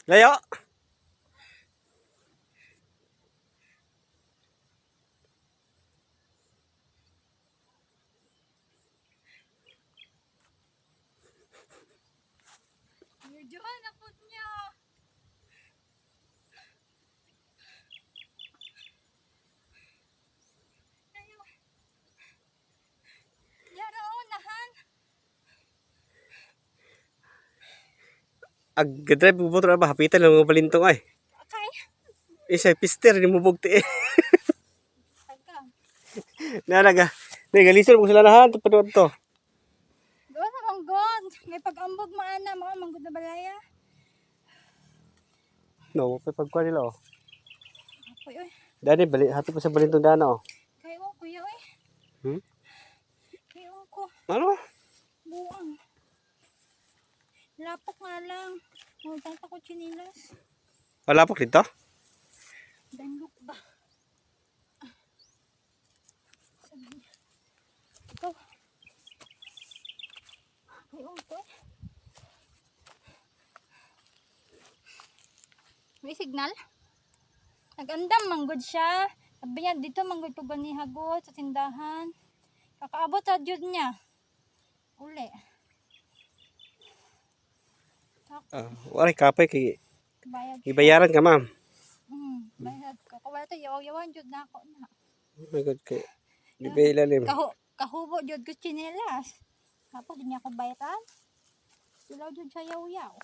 Layo. Medyo hanapot niya. Layo. Yara unahan. Ag-drive mo motor ba? Hapitan lang mga balintong ay. Okay. Isa pister ni mo bugti eh. Tagka. Nanaga. Nagalisod mo sila lahat padot to. Doon sa manggod. May pag-ambog maana mga manggod na balaya. No, pay pagkuha nila oh. Apoy oy. Dani bali hati pa sa balintong dana oh. Kayo kuya oy. Hmm? Kayo ko. Ano? Buang. Lapok nga lang. Huwag ko chinilas. Wala po dito? Danlok ba? Sabi niya. Ito. Kayo ko. May signal? Nagandam manggod siya. Sabi niya dito manggod ko ba ni Hagot sa tindahan. Kakaabot sa jud niya. Uli. Wala kapay kay Bayad. ibayaran ka ma'am. Bayad ko. Kawala to yaw-yawan jud na ako na. Oh my god kay di ba ilalim? Kahubo jud ko chinelas. Tapos di niya ako bayaran. Sila jud sa yaw-yaw.